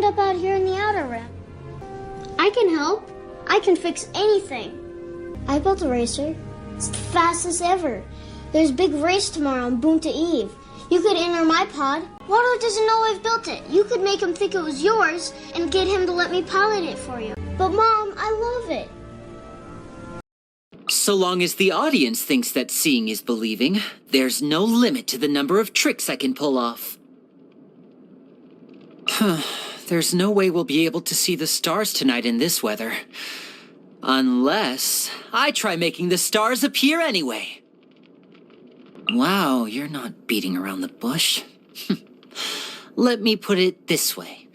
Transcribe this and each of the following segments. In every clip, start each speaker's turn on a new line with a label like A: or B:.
A: end up out here in the outer rim? I can help. I can fix anything. I built a racer. It's the fastest ever. There's a big race tomorrow on Boonta Eve. You could enter my pod. Waldo doesn't know I've built it. You could make him think it was yours and get him to let me pilot it for you. But Mom, I love it.
B: So long as the audience thinks that seeing is believing, there's no limit to the number of tricks I can pull off. There's no way we'll be able to see the stars tonight in this weather. Unless I try making the stars appear anyway. Wow, you're not beating around the bush. Let me put it this way.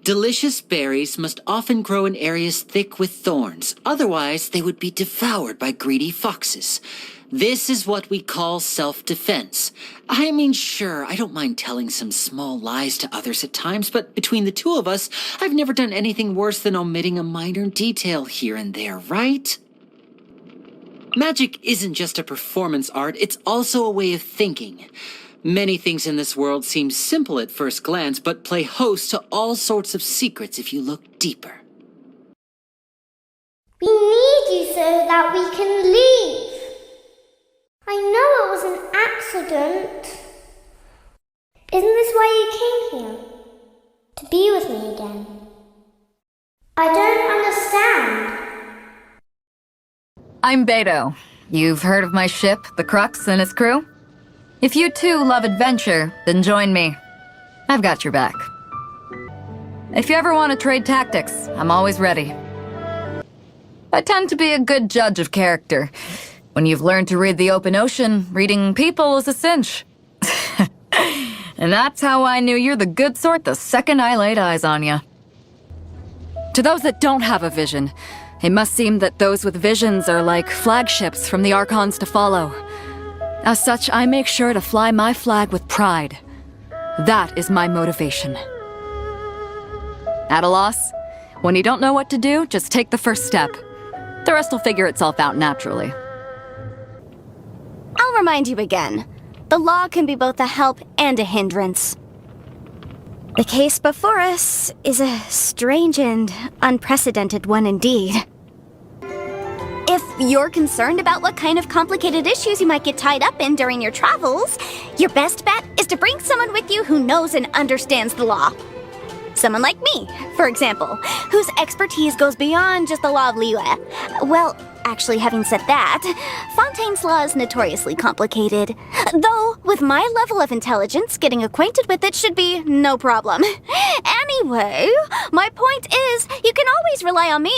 B: Delicious berries must often grow in areas thick with thorns. Otherwise, they would be devoured by greedy foxes. This is what we call self-defense. I mean, sure, I don't mind telling some small lies to others at times, but between the two of us, I've never done anything worse than omitting a minor detail here and there, right? Magic isn't just a performance art, it's also a way of thinking. Many things in this world seem simple at first glance, but play host to all sorts of secrets if you look deeper.
A: We need you so that we can leave. I know it was an accident. Isn't this why you came here? To be with me again? I don't understand.
C: I'm Beto. You've heard of my ship, the Crux, and its crew? If you too love adventure, then join me. I've got your back. If you ever want to trade tactics, I'm always ready. I tend to be a good judge of character. When you've learned to read the open ocean, reading people is a cinch. And that's how I knew you're the good sort the second I laid eyes on you. To those that don't have a vision, it must seem that those with visions are like flagships from the Archons to follow. As such, I make sure to fly my flag with pride. That is my motivation. At a loss? When you don't know what to do, just take the first step. The rest will figure itself out naturally.
D: I'll remind you again. The law can be both a help and a hindrance. The case before us is a strange and unprecedented one indeed. If you're concerned about what kind of complicated issues you might get tied up in during your travels, your best bet is to bring someone with you who knows and understands the law. Someone like me, for example, whose expertise goes beyond just the law of Liyue. Well, actually, having said that, Fontaine's law is notoriously complicated. Though, with my level of intelligence, getting acquainted with it should be no problem. Anyway, my point is, you can always rely on me.